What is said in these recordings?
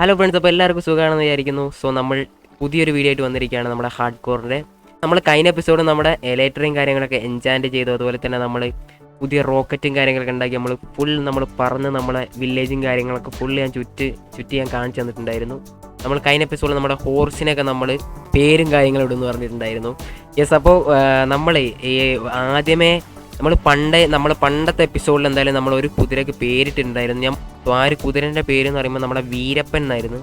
Hello friends, അപ്പോൾ എല്ലാവർക്കും സുഖമാണെന്ന് വിചാരിക്കുന്നു. സോ നമ്മൾ പുതിയൊരു വീഡിയോ ആയിട്ട് വന്നിരിക്കുകയാണ് നമ്മുടെ ഹാർഡ് കോറിൻ്റെ. നമ്മൾ കഴിഞ്ഞ എപ്പിസോഡ് നമ്മുടെ എലക്ട്രിയും കാര്യങ്ങളൊക്കെ എൻചാൻറ്റ് ചെയ്തു. അതുപോലെ തന്നെ നമ്മൾ പുതിയ റോക്കറ്റും കാര്യങ്ങളൊക്കെ ഉണ്ടാക്കി നമ്മൾ പറന്ന് നമ്മളെ വില്ലേജും കാര്യങ്ങളൊക്കെ ഫുൾ ഞാൻ ചുറ്റി ഞാൻ കാണിച്ചു തന്നിട്ടുണ്ടായിരുന്നു. നമ്മൾ കഴിഞ്ഞ എപ്പിസോഡിൽ നമ്മുടെ ഹോർസിനൊക്കെ നമ്മൾ പേരും കാര്യങ്ങളും ഇടുമെന്ന് പറഞ്ഞിട്ടുണ്ടായിരുന്നു. യെസ്, അപ്പോൾ നമ്മൾ ഈ ആദ്യമേ നമ്മൾ പണ്ടത്തെ എപ്പിസോഡിൽ എന്തായാലും നമ്മൾ ഒരു കുതിരയ്ക്ക് പേരിട്ടുണ്ടായിരുന്നു. അപ്പോൾ ആ ഒരു കുതിരൻ്റെ പേരെന്ന് പറയുമ്പോൾ നമ്മുടെ വീരപ്പൻ എന്നായിരുന്നു.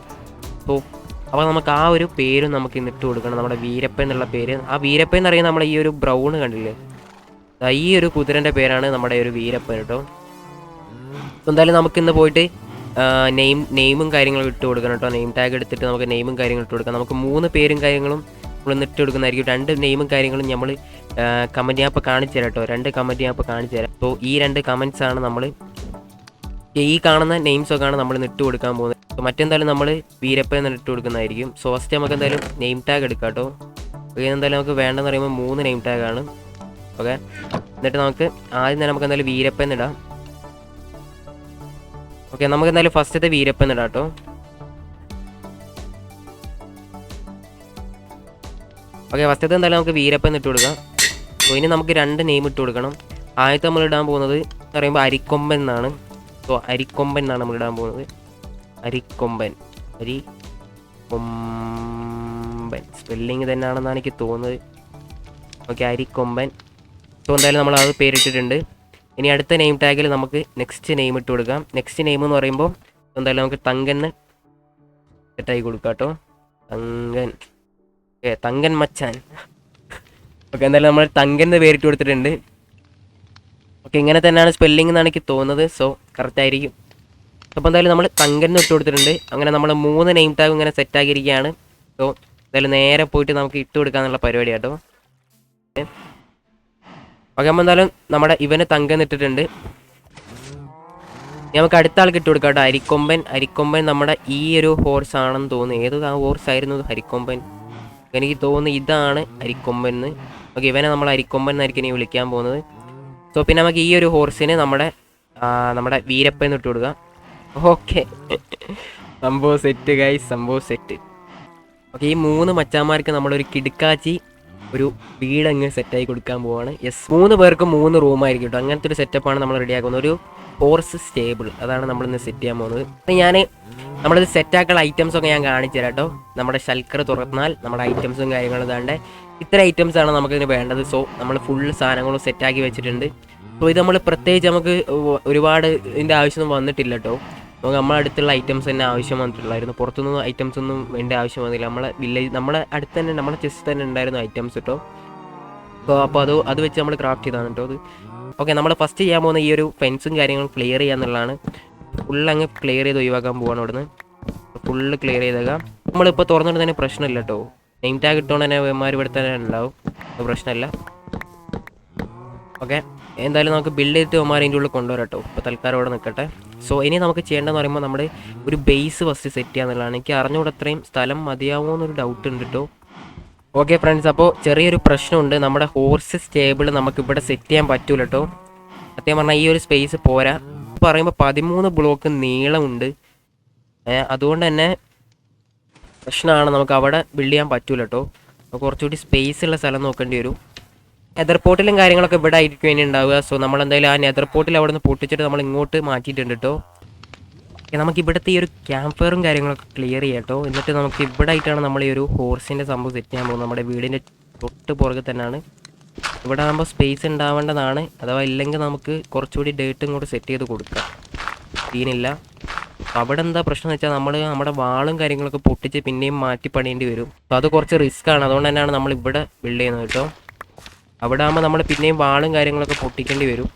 അപ്പോൾ നമുക്ക് ആ ഒരു പേരും നമുക്ക് ഇന്നിട്ട് കൊടുക്കണം, നമ്മുടെ വീരപ്പൻ എന്നുള്ള പേര്. ആ വീരപ്പൻ എന്ന് പറയുന്നത് നമ്മൾ ഈ ഒരു ബ്രൗൺ കണ്ടില്ലേ, ഈ ഒരു കുതിരൻ്റെ പേരാണ് നമ്മുടെ ഒരു വീരപ്പൻ കേട്ടോ. അപ്പോൾ എന്തായാലും നമുക്കിന്ന് പോയിട്ട് നെയിമും കാര്യങ്ങളും ഇട്ട് കൊടുക്കണം കേട്ടോ. നെയിം ടാഗ് എടുത്തിട്ട് നമുക്ക് നെയിമും കാര്യങ്ങളും ഇട്ട് കൊടുക്കാം. നമുക്ക് 3 പേരും കാര്യങ്ങളും നമ്മൾ ഇട്ട് കൊടുക്കുന്നതായിരിക്കും. 2 നെയിമും കാര്യങ്ങളും നമ്മൾ കമൻറ്റ് ഞാൻ ഇപ്പോൾ കാണിച്ചു തരാം കേട്ടോ. 2 കമൻറ്റ് ഞാൻ ഇപ്പോൾ കാണിച്ചു തരാം. അപ്പോൾ ഈ 2 കമൻറ്റ്സാണ് നമ്മൾ ഈ കാണുന്ന നെയിംസൊക്കെയാണ് നമ്മൾ ഇട്ട് കൊടുക്കാൻ പോകുന്നത്. അപ്പോൾ മറ്റെന്തായാലും നമ്മൾ വീരപ്പൻ എന്ന് ഇട്ട് കൊടുക്കുന്നതായിരിക്കും. സോ ഫസ്റ്റ് നമുക്ക് എന്തായാലും നെയിം ടാഗ് എടുക്കാം കേട്ടോ. ഓക്കെ, എന്തായാലും നമുക്ക് വേണ്ടെന്ന് പറയുമ്പോൾ 3 നെയിം ടാഗാണ്. ഓക്കെ, എന്നിട്ട് നമുക്ക് ആദ്യം തന്നെ നമുക്ക് എന്തായാലും വീരപ്പൻ എന്നിടാം. ഓക്കെ, നമുക്ക് എന്തായാലും ഫസ്റ്റത്തെ വീരപ്പൻ എന്നിടാം കേട്ടോ. ഓക്കെ, ഫസ്റ്റത്തെ എന്തായാലും നമുക്ക് വീരപ്പൻ ഇട്ട് കൊടുക്കാം. സോ ഇനി നമുക്ക് 2 നെയിം ഇട്ട് കൊടുക്കണം. ആദ്യത്തെ നമ്മൾ ഇടാൻ പോകുന്നത് എന്ന് പറയുമ്പോൾ അരിക്കൊമ്പൻ എന്നാണ്. സോ അരിക്കൊമ്പൻ എന്നാണ് നമ്മൾ ഇടാൻ പോകുന്നത്. അരിക്കൊമ്പൻ സ്പെല്ലിങ് തന്നെയാണെന്നാണ് എനിക്ക് തോന്നുന്നത്. ഓക്കെ, അരിക്കൊമ്പൻ. സോ എന്തായാലും നമ്മൾ അത് പേരിട്ടിട്ടുണ്ട്. ഇനി അടുത്ത നെയിം ടാഗിൽ നമുക്ക് നെക്സ്റ്റ് നെയിം ഇട്ട് കൊടുക്കാം. നെക്സ്റ്റ് നെയിം എന്ന് പറയുമ്പോൾ എന്തായാലും നമുക്ക് തങ്കൻ സെറ്റായി കൊടുക്കാം കേട്ടോ. തങ്കൻ. ഓക്കെ, തങ്കൻ മച്ചാൻ. ഓക്കെ, എന്തായാലും നമ്മൾ തങ്കൻ എന്ന് പേരിട്ട് കൊടുത്തിട്ടുണ്ട്. ഓക്കെ, ഇങ്ങനെ തന്നെയാണ് സ്പെല്ലിംഗ് എന്നാണ് എനിക്ക് തോന്നുന്നത്. സോ കറക്റ്റ് ആയിരിക്കും. അപ്പോൾ എന്തായാലും നമ്മൾ തങ്കൻ ഇട്ട് കൊടുത്തിട്ടുണ്ട്. അങ്ങനെ നമ്മൾ 3 നെയിം ടാഗ് ഇങ്ങനെ സെറ്റാക്കിയിരിക്കുകയാണ്. സോ എന്തായാലും നേരെ പോയിട്ട് നമുക്ക് ഇട്ട് കൊടുക്കാന്നുള്ള പരിപാടി കേട്ടോ. ഓക്കെ, അപ്പോൾ എന്തായാലും നമ്മുടെ ഇവന് തങ്കൻ ഇട്ടിട്ടുണ്ട്. നമുക്ക് അടുത്ത ആൾക്ക് ഇട്ട് കൊടുക്കാം കേട്ടോ. അരിക്കൊമ്പൻ നമ്മുടെ ഈ ഒരു ഹോർസ് ആണെന്ന് തോന്നുന്നു. ഏത് ആ ഹോർസ് ആയിരുന്നു ഹരിക്കൊമ്പൻ? എനിക്ക് തോന്നുന്നു ഇതാണ് അരിക്കൊമ്പൻ എന്ന്. ഓക്കെ, ഇവനെ നമ്മൾ അരിക്കൊമ്പൻ എന്നായിരിക്കും ഇനി വിളിക്കാൻ പോകുന്നത്. സോ പിന്നെ നമുക്ക് ഈ ഒരു ഹോർസിന് നമ്മുടെ വീരപ്പൻ ഇട്ട് കൊടുക്കാം. ഓക്കെ, സംഭവം സെറ്റ് ഗൈസ്, സംഭവം സെറ്റ്. ഓക്കെ, ഈ 3 മച്ചാന്മാർക്ക് നമ്മളൊരു കിടുക്കാച്ചി ഒരു വീടങ്ങ് സെറ്റായി കൊടുക്കാൻ പോവാണ്. യെസ്, 3 പേർക്കും 3 റൂമായിരിക്കും കേട്ടോ. അങ്ങനത്തെ ഒരു സെറ്റപ്പാണ് നമ്മൾ റെഡിയാക്കുന്നത്. ഒരു ഹോർസ് സ്റ്റേബിൾ, അതാണ് നമ്മളിന്ന് സെറ്റ് ചെയ്യാൻ പോകുന്നത്. നമ്മളിത് സെറ്റാക്കുള്ള ഐറ്റംസൊക്കെ ഞാൻ കാണിച്ചു തരാം കേട്ടോ. നമ്മുടെ ശൽക്കർ തുറന്നാൽ നമ്മുടെ ഐറ്റംസും കാര്യങ്ങളും ഇതാണ്ട് ഇത്ര ഐറ്റംസാണ് നമുക്കിതിന് വേണ്ടത്. സോ നമ്മൾ ഫുൾ സാധനങ്ങളും സെറ്റാക്കി വെച്ചിട്ടുണ്ട്. സോ ഇത് നമ്മൾ പ്രത്യേകിച്ച് നമുക്ക് ഒരുപാട് ഇതിൻ്റെ ആവശ്യമൊന്നും വന്നിട്ടില്ല കേട്ടോ. നമുക്ക് നമ്മുടെ അടുത്തുള്ള ഐറ്റംസ് തന്നെ ആവശ്യം വന്നിട്ടുള്ളായിരുന്നു. പുറത്തുനിന്ന് ഐറ്റംസ് ഒന്നും വേണ്ട ആവശ്യം വന്നില്ല. നമ്മുടെ അടുത്ത് തന്നെ നമ്മുടെ ചെസ്റ്റ് തന്നെ ഉണ്ടായിരുന്നു ഐറ്റംസ് കേട്ടോ. അപ്പോൾ അത് വെച്ച് നമ്മൾ ക്രാഫ്റ്റ് ചെയ്താണ് കേട്ടോ അത്. ഓക്കെ, നമ്മൾ ഫസ്റ്റ് ചെയ്യാൻ പോകുന്ന ഈ ഒരു ഫെൻസും കാര്യങ്ങളും ക്ലിയർ ചെയ്യാന്നുള്ളതാണ്. ഫുള്ളങ്ങ് ക്ലിയർ ചെയ്ത് ഒഴിവാക്കാൻ പോവാണ് ഇവിടുന്ന്. ഫുള്ള് ക്ലിയർ ചെയ്തേക്കാം. നമ്മളിപ്പോൾ തുറന്നിട്ട് തന്നെ പ്രശ്നമില്ല കേട്ടോ. നെയിം ടാഗ് ഇട്ടുകൊണ്ട് തന്നെ വേമാർ ഇവിടെ തന്നെ ഉണ്ടാവും, പ്രശ്നമില്ല. ഓക്കെ, എന്തായാലും നമുക്ക് ബിൽഡ് ചെയ്തിട്ട് വേമാർ അതിൻ്റെ ഉള്ളിൽ കൊണ്ടുവരാം കേട്ടോ. ഇപ്പോൾ തൽക്കാലം ഇവിടെ നിൽക്കട്ടെ. സോ ഇനി നമുക്ക് ചെയ്യേണ്ടതെന്ന് പറയുമ്പോൾ നമ്മുടെ ഒരു ബേസ് ഫസ്റ്റ് സെറ്റ് ചെയ്യാന്നുള്ളതാണ്. എനിക്ക് അറിഞ്ഞുകൂടെ അത്രയും സ്ഥലം മതിയാവുമോ എന്നൊരു ഡൗട്ട് ഉണ്ട് കേട്ടോ. ഓക്കെ ഫ്രണ്ട്സ്, അപ്പോൾ ചെറിയൊരു പ്രശ്നമുണ്ട്. നമ്മുടെ ഹോർസ് സ്റ്റേബിൾ നമുക്കിവിടെ സെറ്റ് ചെയ്യാൻ പറ്റൂല കേട്ടോ. സത്യം പറഞ്ഞാൽ ഈ ഒരു സ്പേസ് പോരാ. പറയുമ്പോൾ 13 ബ്ലോക്ക് നീളമുണ്ട്. അതുകൊണ്ട് തന്നെ പ്രശ്നമാണ്, നമുക്ക് അവിടെ ബിൽഡ് ചെയ്യാൻ പറ്റൂല കേട്ടോ. നമുക്ക് കുറച്ചുകൂടി സ്പേസ് ഉള്ള സ്ഥലം നോക്കേണ്ടി വരും. നെതർ പോർട്ടിലും കാര്യങ്ങളൊക്കെ ഇവിടെ ആയിരിക്കും വേണ്ടി ഉണ്ടാവുക. സോ നമ്മളെന്തായാലും ആ നെതർ പോർട്ടിൽ അവിടെ നിന്ന് പൊട്ടിച്ചിട്ട് നമ്മൾ ഇങ്ങോട്ട് മാറ്റിയിട്ടുണ്ട് കേട്ടോ. നമുക്ക് ഇവിടുത്തെ ഈ ഒരു ക്യാമ്പ് ഫയറും കാര്യങ്ങളൊക്കെ ക്ലിയർ ചെയ്യാം കേട്ടോ. എന്നിട്ട് നമുക്ക് ഇവിടെ ആയിട്ടാണ് നമ്മൾ ഈ ഒരു ഹോർസിൻ്റെ സംഭവം സെറ്റ് ചെയ്യാൻ പോകുന്നത്. നമ്മുടെ വീടിൻ്റെ തൊട്ട് പുറകെ തന്നെയാണ്. ഇവിടെ ആകുമ്പോൾ സ്പേസ് ഉണ്ടാവേണ്ടതാണ്. അഥവാ ഇല്ലെങ്കിൽ നമുക്ക് കുറച്ചുകൂടി ഡേട്ടും കൂടി സെറ്റ് ചെയ്ത് കൊടുക്കാം, സീനില്ല. അവിടെ എന്താ പ്രശ്നം എന്ന് വെച്ചാൽ നമ്മുടെ വാളും കാര്യങ്ങളൊക്കെ പൊട്ടിച്ച് പിന്നെയും മാറ്റി പണിയേണ്ടി വരും. അപ്പോൾ അത് കുറച്ച് റിസ്ക് ആണ്. അതുകൊണ്ട് തന്നെയാണ് നമ്മൾ ഇവിടെ ബിൽഡ് ചെയ്യുന്നത് കേട്ടോ. അവിടെ ആകുമ്പോൾ നമ്മൾ പിന്നെയും വാളും കാര്യങ്ങളൊക്കെ പൊട്ടിക്കേണ്ടി വരും.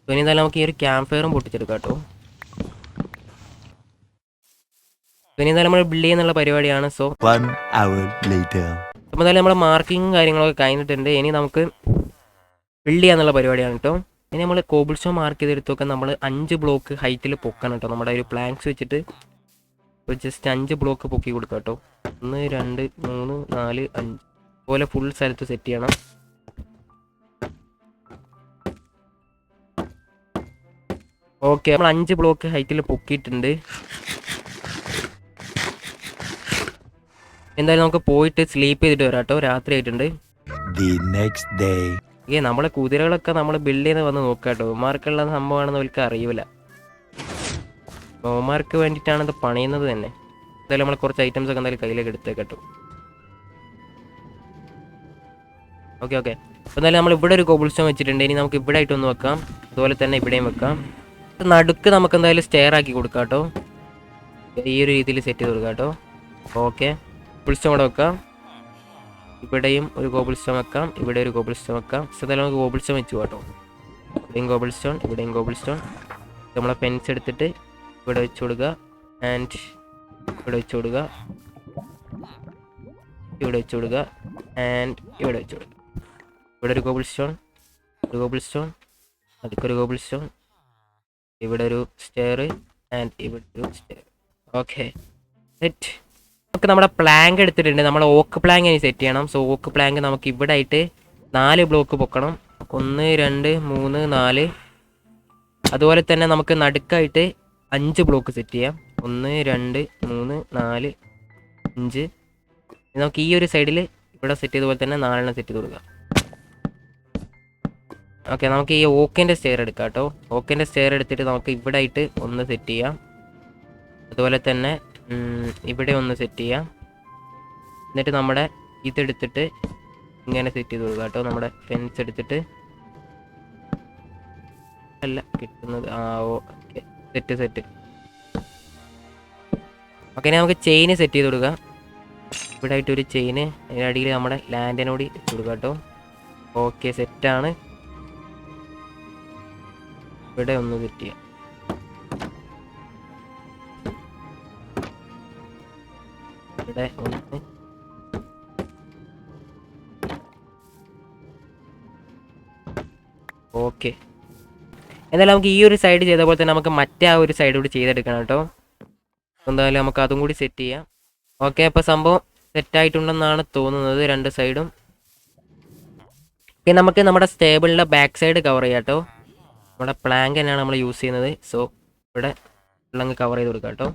ഇനി എന്തായാലും നമുക്ക് ഈ ഒരു ക്യാമ്പ് ഫയറും പൊട്ടിച്ചെടുക്കാം കേട്ടോ. ഇനി എന്തായാലും നമ്മൾ ബിൽഡ് ചെയ്യുന്നുള്ള പരിപാടിയാണ്. സോ അപ്പോൾ എന്തായാലും നമ്മൾ മാർക്കിങ്ങും കാര്യങ്ങളൊക്കെ കഴിഞ്ഞിട്ടുണ്ട്. ഇനി നമുക്ക് ബിൽഡ് ചെയ്യാന്നുള്ള പരിപാടിയാണ് കേട്ടോ. ഇനി നമ്മൾ കോബിൾ സ്റ്റോൺ മാർക്ക് ചെയ്തെടുത്തൊക്കെ നമ്മൾ 5 ബ്ലോക്ക് ഹൈറ്റിൽ പൊക്കണം കേട്ടോ. നമ്മുടെ ഒരു പ്ലാങ്ക്സ് വെച്ചിട്ട് ജസ്റ്റ് 5 ബ്ലോക്ക് പൊക്കി കൊടുക്കാം കേട്ടോ. 1 2 3 4 5 പോലെ ഫുൾ സ്ഥലത്ത് സെറ്റ് ചെയ്യണം. ഓക്കെ, നമ്മൾ 5 ബ്ലോക്ക് ഹൈറ്റിൽ പൊക്കിയിട്ടുണ്ട്. എന്തായാലും നമുക്ക് പോയിട്ട് സ്ലീപ്പ് ചെയ്തിട്ട് വരാം കേട്ടോ, രാത്രി ആയിട്ടുണ്ട്. നമ്മളെ കുതിരകളൊക്കെ നമ്മൾ ബിൽഡ് ചെയ്ത് വന്ന് നോക്കാം കേട്ടോ. ഇവന്മാർക്കുള്ള സംഭവമാണെന്ന് അവർക്ക് അറിയൂല. ഇവന്മാർക്ക് വേണ്ടിയിട്ടാണ് ഇത് പണിയുന്നത് തന്നെ. എന്തായാലും നമ്മൾ കുറച്ച് ഐറ്റംസ് ഒക്കെ എന്തായാലും കയ്യിലേക്ക് എടുത്തേക്കട്ടോ. ഓക്കെ ഓക്കെ, അപ്പോൾ എന്തായാലും നമ്മൾ ഇവിടെ ഒരു കോബിൾ സ്റ്റോൺ വെച്ചിട്ടുണ്ട്. ഇനി നമുക്ക് ഇവിടെ ആയിട്ടൊന്ന് വെക്കാം, അതുപോലെ തന്നെ ഇവിടെയും വെക്കാം. നടുക്ക് നമുക്ക് എന്തായാലും സ്റ്റെയർ ആക്കി കൊടുക്കാം കേട്ടോ. ഈ ഒരു രീതിയിൽ സെറ്റ് ചെയ്ത് കൊടുക്കാം കേട്ടോ. ഓക്കെ, കോബിൾ സ്റ്റോൺ ഇവിടെ വെക്കാം. ഇവിടെയും ഒരു കോബിൾ സ്റ്റോൺ വെക്കാം, ഇവിടെ ഒരു കോബിൾ സ്റ്റോൺ വെക്കാം. എന്തായാലും നമുക്ക് കോബിൾ സ്റ്റോൺ വെച്ചു കേട്ടോ. ഇവിടെയും കോബിൾ സ്റ്റോൺ, ഇവിടെയും കോബിൾ സ്റ്റോൺ. നമ്മളെ പെൻസ് എടുത്തിട്ട് ഇവിടെ വെച്ച് കൊടുക്കുക. ആൻഡ് ഇവിടെ വെച്ച് കൊടുക്കുക, ഇവിടെ വെച്ച് കൊടുക്കുക, ആൻഡ് ഇവിടെ വെച്ച് കൊടുക്കുക. ഇവിടെ ഒരു കോബിൾ സ്റ്റോൺ, ഒരു കോബിൾ സ്റ്റോൺ, അടുത്തൊരു കോബിൾ സ്റ്റോൺ, ഇവിടെ ഒരു സ്റ്റെയർ, ആൻഡ് ഇവിടെ ഒരു സ്റ്റെയർ. Okay set. നമുക്ക് നമ്മുടെ പ്ലാങ്ക് എടുത്തിട്ടുണ്ട്. നമ്മൾ ഓക്ക് പ്ലാങ്ക് ഇനി സെറ്റ് ചെയ്യണം. സോ ഓക്ക് പ്ലാങ്ക് നമുക്ക് ഇവിടെ ആയിട്ട് 4 ബ്ലോക്ക് പൊക്കണം. 1 2 3 4. അതുപോലെ തന്നെ നമുക്ക് നടുക്കായിട്ട് 5 ബ്ലോക്ക് സെറ്റ് ചെയ്യാം. 1 2 3 4 5. നമുക്ക് ഈ ഒരു സൈഡിൽ ഇവിടെ സെറ്റ് ചെയ്ത പോലെ തന്നെ 4 സെറ്റ് ചെയ്ത് കൊടുക്കാം. ഓക്കെ, നമുക്ക് ഈ ഓക്കിൻ്റെ സ്റ്റെയർ എടുക്കാം കേട്ടോ. ഓക്കിൻ്റെ സ്റ്റെയർ എടുത്തിട്ട് നമുക്ക് ഇവിടെ ആയിട്ട് ഒന്ന് സെറ്റ് ചെയ്യാം. അതുപോലെ തന്നെ ഇവിടെ ഒന്ന് സെറ്റ് ചെയ്യാം. എന്നിട്ട് നമ്മുടെ ഇതെടുത്തിട്ട് ഇങ്ങനെ സെറ്റ് ചെയ്ത് കൊടുക്കാം കേട്ടോ. നമ്മുടെ ഫെൻസ് എടുത്തിട്ട് അല്ല കിട്ടുന്നത്. Okay, set. ഓക്കെ, നമുക്ക് ചെയിന് സെറ്റ് ചെയ്ത് കൊടുക്കാം. ഇവിടെ ആയിട്ട് ഒരു ചെയിന്, അതിനടിയിൽ നമ്മുടെ ലാൻഡിനോട് ഇട്ട് കൊടുക്കാം കേട്ടോ. ഓക്കെ, സെറ്റാണ്. ഇവിടെ ഒന്ന് സെറ്റ് ചെയ്യാം. ഇവിടെ ഒന്ന്, ഓക്കെ. എന്തായാലും നമുക്ക് ഈ ഒരു സൈഡ് ചെയ്ത പോലെ തന്നെ നമുക്ക് മറ്റേ ആ ഒരു സൈഡ് കൂടി ചെയ്തെടുക്കണം കേട്ടോ. എന്തായാലും നമുക്ക് അതും കൂടി സെറ്റ് ചെയ്യാം. ഓക്കെ, അപ്പോൾ സംഭവം സെറ്റായിട്ടുണ്ടെന്നാണ് തോന്നുന്നത് 2 സൈഡും. പിന്നെ നമുക്ക് നമ്മുടെ സ്റ്റേബിളിൻ്റെ ബാക്ക് സൈഡ് കവർ ചെയ്യാം കേട്ടോ. നമ്മുടെ പ്ലാങ്ക് തന്നെയാണ് നമ്മൾ യൂസ് ചെയ്യുന്നത്. സോ ഇവിടെ ഉള്ളങ്ങ് കവർ ചെയ്ത് കൊടുക്കാം കേട്ടോ.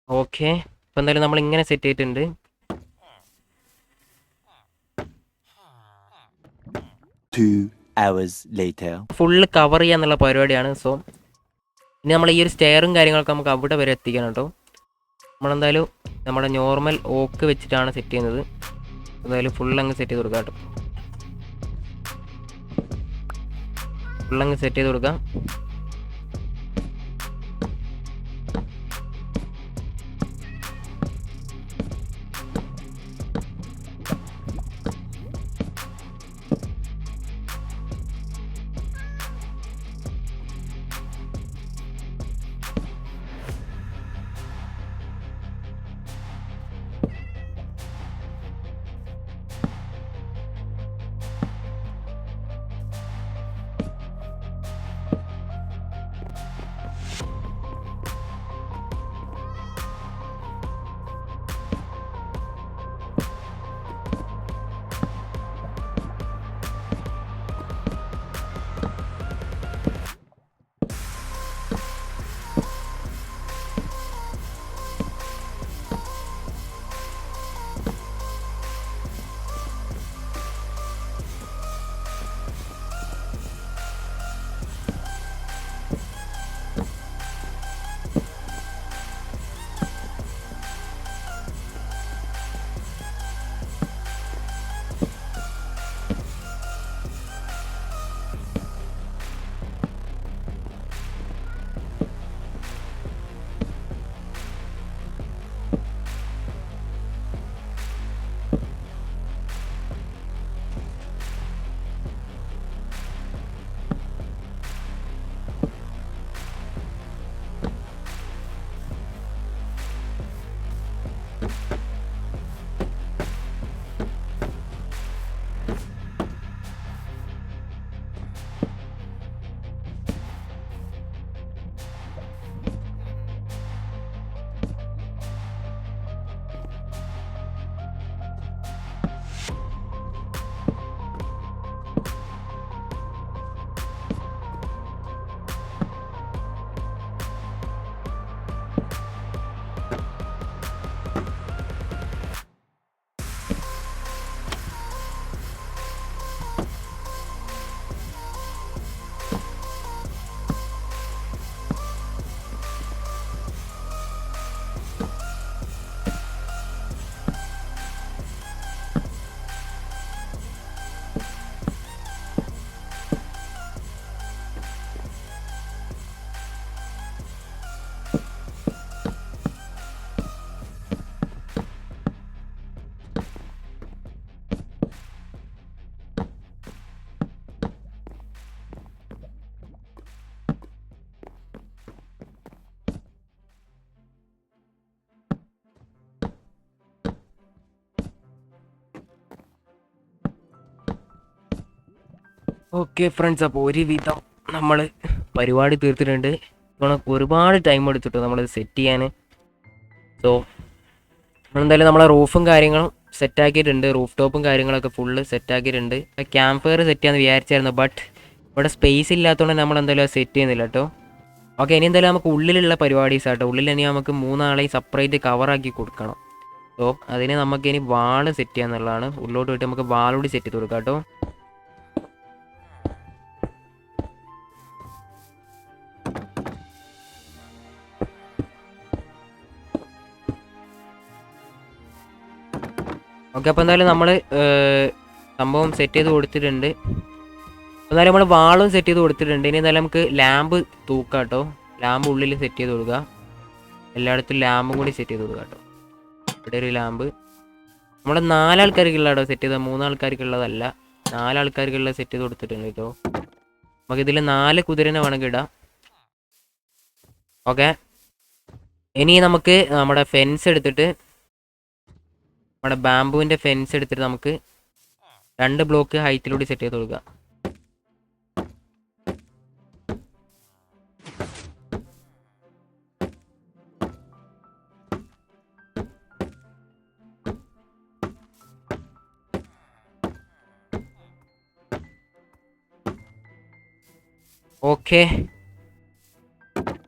ഓക്കെ, അപ്പോൾ എന്തായാലും നമ്മൾ ഇങ്ങനെ സെറ്റ് ചെയ്തിട്ടുണ്ട്. ഫുള്ള് കവർ ചെയ്യാന്നുള്ള പരിപാടിയാണ്. സോ ഇനി നമ്മൾ ഈ ഒരു സ്റ്റെയറും കാര്യങ്ങളൊക്കെ നമുക്ക് അവിടെ വരെ എത്തിക്കണം കേട്ടോ. നമ്മളെന്തായാലും നമ്മുടെ നോർമൽ ഓക്ക് വെച്ചിട്ടാണ് സെറ്റ് ചെയ്യുന്നത്. എന്തായാലും ഫുള്ളങ്ങ് സെറ്റ് ചെയ്ത് കൊടുക്കാം കേട്ടോ. ഫുള്ളങ്ങ് സെറ്റ് ചെയ്ത് കൊടുക്കാം. ഓക്കെ ഫ്രണ്ട്സ്, അപ്പോൾ ഒരുവിധം നമ്മൾ പരിപാടി തീർത്തിട്ടുണ്ട്. നമുക്ക് ഒരുപാട് ടൈം എടുത്തിട്ടു നമ്മളിത് സെറ്റ് ചെയ്യാൻ. സോ നമ്മളെന്തായാലും നമ്മളെ റൂഫും കാര്യങ്ങളും സെറ്റാക്കിയിട്ടുണ്ട്. റൂഫ് ടോപ്പും കാര്യങ്ങളൊക്കെ ഫുള്ള് സെറ്റാക്കിയിട്ടുണ്ട്. ക്യാമ്പ് ഫയർ സെറ്റ് ചെയ്യാമെന്ന് വിചാരിച്ചായിരുന്നു, ബട്ട് ഇവിടെ സ്പേസ് ഇല്ലാത്തതുകൊണ്ട് നമ്മൾ എന്തായാലും സെറ്റ് ചെയ്യുന്നില്ല കേട്ടോ. ഓക്കെ, ഇനി എന്തായാലും നമുക്ക് ഉള്ളിലുള്ള പരിപാടീസ് ആട്ടോ. ഉള്ളിൽ ഇനി നമുക്ക് 3 ആളെയും സെപ്പറേറ്റ് കവറാക്കി കൊടുക്കണം. സോ അതിന് നമുക്ക് ഇനി വാള് സെറ്റ് ചെയ്യാന്നുള്ളതാണ്. ഉള്ളോട്ട് പോയിട്ട് നമുക്ക് വാളോട് സെറ്റ് ചെയ്ത് കൊടുക്കാം കേട്ടോ. ഓക്കെ, അപ്പോൾ എന്തായാലും നമ്മൾ സംഭവം സെറ്റ് ചെയ്ത് കൊടുത്തിട്ടുണ്ട്. എന്നാലും നമ്മൾ വാളും സെറ്റ് ചെയ്ത് കൊടുത്തിട്ടുണ്ട്. ഇനി എന്തായാലും നമുക്ക് ലാമ്പ് തൂക്കാം കേട്ടോ. ലാമ്പ് ഉള്ളിൽ സെറ്റ് ചെയ്ത് കൊടുക്കുക. എല്ലായിടത്തും ലാമ്പും കൂടി സെറ്റ് ചെയ്ത് കൊടുക്കുക കേട്ടോ. ഇവിടെ ഒരു ലാമ്പ് നമ്മുടെ 4 ആൾക്കാർക്കുള്ളതാണോ സെറ്റ് ചെയ്തത്, 3 ആൾക്കാർക്കുള്ളതല്ല. 4 ആൾക്കാർക്കുള്ള സെറ്റ് ചെയ്ത് കൊടുത്തിട്ടുണ്ട് കേട്ടോ. നമുക്കിതിൽ 4 കുതിരനെ വേണമെങ്കിൽ ഇടാം. ഓക്കെ, ഇനി നമുക്ക് നമ്മുടെ ഫെൻസ് എടുത്തിട്ട്, നമ്മുടെ ബാംബുവിൻ്റെ ഫെൻസ് എടുത്തിട്ട് നമുക്ക് 2 ബ്ലോക്ക് ഹൈറ്റിലൂടെ സെറ്റ് ചെയ്ത് കൊടുക്കുക. ഓക്കെ,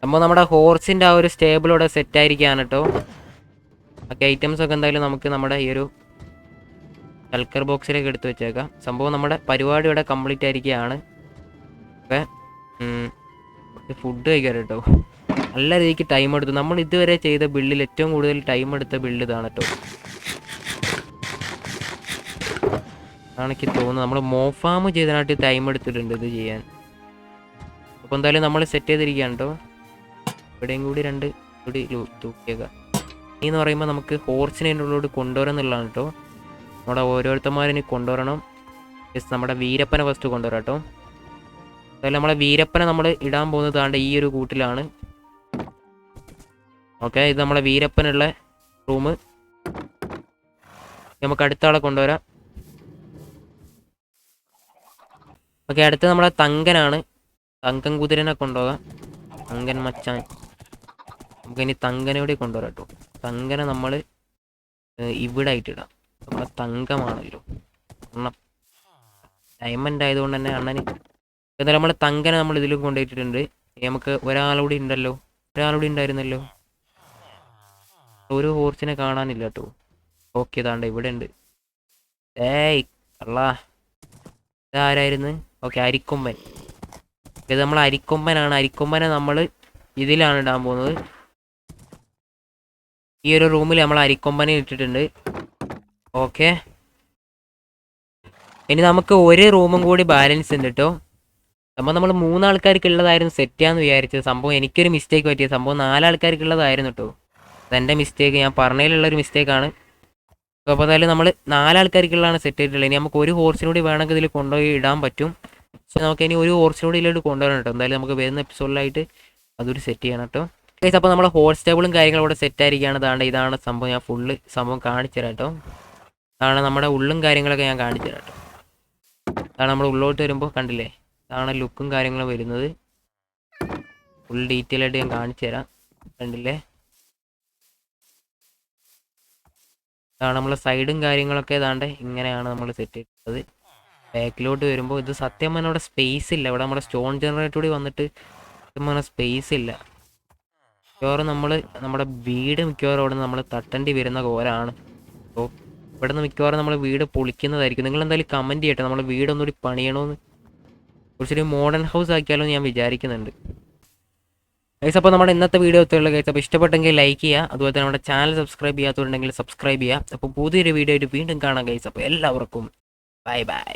അപ്പോൾ നമ്മുടെ ഹോർസിൻ്റെ ആ ഒരു സ്റ്റേബിളോടെ സെറ്റായിരിക്കുകയാണ് കേട്ടോ. ഓക്കെ, ഐറ്റംസ് ഒക്കെ എന്തായാലും നമുക്ക് നമ്മുടെ ഈ ഒരു കൽക്കർ ബോക്സിലേക്ക് എടുത്ത് വെച്ചേക്കാം. സംഭവം നമ്മുടെ പരിപാടി ഇവിടെ കംപ്ലീറ്റ് ആയിരിക്കുകയാണ്. ഓക്കെ, ഫുഡ് കഴിക്കാം കേട്ടോ. നല്ല രീതിക്ക് ടൈം എടുത്തു. നമ്മൾ ഇതുവരെ ചെയ്ത ബിൽഡിൽ ഏറ്റവും കൂടുതൽ ടൈം എടുത്ത ബിൽഡ് ഇതാണ് കേട്ടോ. അതാണ് എനിക്ക് തോന്നുന്നത്. നമ്മൾ മോഫാം ചെയ്തതിനായിട്ട് ടൈം എടുത്തിട്ടുണ്ട് ഇത് ചെയ്യാൻ. അപ്പോൾ എന്തായാലും നമ്മൾ സെറ്റ് ചെയ്തിരിക്കുകയാണ് കേട്ടോ. ഇവിടെയും കൂടി 2 കൂടി തൂക്കിയേക്കാം. എന്ന് പറയുമ്പോൾ നമുക്ക് ഹോർസിനെ എൻ്റെ ഉള്ളോട് കൊണ്ടുവരണം എന്നുള്ളതാണ് കേട്ടോ. നമ്മുടെ ഓരോരുത്തന്മാരിനി കൊണ്ടുവരണം. ജസ്റ്റ് നമ്മുടെ വീരപ്പനെ ഫസ്റ്റ് കൊണ്ടുവരാം കേട്ടോ. അതുപോലെ നമ്മളെ വീരപ്പനെ നമ്മൾ ഇടാൻ പോകുന്നതാണ്ട് ഈ ഒരു കൂട്ടിലാണ്. ഓക്കെ, ഇത് നമ്മളെ വീരപ്പനുള്ള റൂം. നമുക്ക് അടുത്ത ആളെ കൊണ്ടുവരാം. ഓക്കെ, അടുത്ത നമ്മളെ തങ്കനാണ്. തങ്കൻ കുതിരനെ കൊണ്ടുപോകാം. തങ്കൻ മച്ചാൻ. നമുക്കിനി തങ്കനെ കൂടി കൊണ്ടുവരാം കേട്ടോ. തങ്കനെ നമ്മൾ ഇവിടെ ആയിട്ടിടാം. നമ്മളെ തങ്കമാണല്ലോ, ഡയമണ്ട് ആയതുകൊണ്ട് തന്നെ അണ്ണന്. എന്നാലും നമ്മളെ തങ്കനെ നമ്മൾ ഇതിലും കൊണ്ടുപോയിട്ടുണ്ട്. നമുക്ക് ഒരാളൂടി ഉണ്ടല്ലോ, ഒരാളൂടി ഉണ്ടായിരുന്നല്ലോ. ഒരു ഹോർസിനെ കാണാനില്ല കേട്ടോ. ഓക്കെ, ഇതാണ്ട് ഇവിടെ ഉണ്ട്. ഏയ് അള്ളാ, ഇതാരായിരുന്നു? ഓക്കെ, അരിക്കൊമ്പൻ. ഇത് നമ്മൾ അരിക്കൊമ്പനാണ്. അരിക്കൊമ്പനെ നമ്മൾ ഇതിലാണ് ഇടാൻ പോകുന്നത്. ഈ ഒരു റൂമിൽ നമ്മൾ അരിക്കൊമ്പനെ ഇട്ടിട്ടുണ്ട്. ഓക്കെ, ഇനി നമുക്ക് ഒരു റൂമും കൂടി ബാലൻസ് ഉണ്ട് കേട്ടോ. സംഭവം നമ്മൾ 3 ആൾക്കാർക്കുള്ളതായിരുന്നു സെറ്റ് ചെയ്യാന്ന് വിചാരിച്ചത്. സംഭവം എനിക്കൊരു മിസ്റ്റേക്ക് പറ്റിയത്. സംഭവം 4 ആൾക്കാർക്കുള്ളതായിരുന്നു കേട്ടോ. അതെൻ്റെ മിസ്റ്റേക്ക്, ഞാൻ പറഞ്ഞതിലുള്ളൊരു മിസ്റ്റേക്കാണ്. അപ്പോൾ എന്തായാലും നമ്മൾ 4 ആൾക്കാർക്കുള്ളതാണ് സെറ്റ് ചെയ്തിട്ടുള്ളത്. ഇനി നമുക്ക് ഒരു ഹോർസിനൂടി വേണമെങ്കിൽ ഇതിൽ കൊണ്ടുപോയി ഇടാൻ പറ്റും. സോ നമുക്ക് ഇനി ഒരു ഹോർസിനൂടി ഇതിലോട്ട് കൊണ്ടുവരണം കേട്ടോ. എന്തായാലും നമുക്ക് വരുന്ന എപ്പിസോഡിലായിട്ട് അതൊരു സെറ്റ് ചെയ്യണം കേട്ടോ. ഗൈസ്, അപ്പോൾ നമ്മുടെ ഹോർസ് ടേബിളും കാര്യങ്ങളും ഇവിടെ സെറ്റ് ആയിരിക്കുകയാണ്. ഇതാണ് സംഭവം. ഞാൻ ഫുള്ള് സംഭവം കാണിച്ചു തരാം കേട്ടോ. ഇതാണ് നമ്മുടെ ഉള്ളും കാര്യങ്ങളൊക്കെ ഞാൻ കാണിച്ചു തരാം കേട്ടോ. അതാണ് നമ്മൾ ഉള്ളോട്ട് വരുമ്പോൾ കണ്ടില്ലേ, ഇതാണ് ലുക്കും കാര്യങ്ങളും വരുന്നത്. ഫുൾ ഡീറ്റെയിൽ ആയിട്ട് ഞാൻ കാണിച്ചു തരാം. കണ്ടില്ലേ, ഇതാണ് നമ്മളെ സൈഡും കാര്യങ്ങളൊക്കെ. ഇങ്ങനെയാണ് നമ്മൾ സെറ്റ് ചെയ്തത്. ബാക്കിലോട്ട് വരുമ്പോൾ ഇത് സത്യം പറഞ്ഞാൽ ഇവിടെ സ്പേസ് ഇല്ല. ഇവിടെ നമ്മുടെ സ്റ്റോൺ ജനറേറ്റർ കൂടി വന്നിട്ട് സത്യം പറഞ്ഞാൽ സ്പേസ് ഇല്ല. മിക്കവാറും നമ്മുടെ വീട് മിക്കവാറും അവിടെ നിന്ന് നമ്മൾ തട്ടേണ്ടി വരുന്ന കോരാണ്. അപ്പോൾ ഇവിടെ നിന്ന് മിക്കവാറും നമ്മൾ വീട് പൊളിക്കുന്നതായിരിക്കും. നിങ്ങൾ എന്തായാലും കമൻറ്റ് ചെയ്യട്ടെ, നമ്മൾ വീടൊന്നുകൂടി പണിയണമെന്ന്. കുറച്ചൊരു മോഡേൺ ഹൗസ് ആക്കിയാലോ ഞാൻ വിചാരിക്കുന്നുണ്ട്. ഗൈസ്, അപ്പോൾ നമ്മുടെ ഇന്നത്തെ വീഡിയോ എത്തുള്ള ഗൈസ്. അപ്പോൾ ഇഷ്ടപ്പെട്ടെങ്കിൽ ലൈക്ക് ചെയ്യുക. അതുപോലെ തന്നെ നമ്മുടെ ചാനൽ സബ്സ്ക്രൈബ് ചെയ്യാത്തതുണ്ടെങ്കിൽ സബ്സ്ക്രൈബ് ചെയ്യുക. അപ്പോൾ പുതിയൊരു വീഡിയോ ആയിട്ട് വീണ്ടും കാണാം ഗൈസ്. അപ്പോൾ എല്ലാവർക്കും ബൈ ബൈ.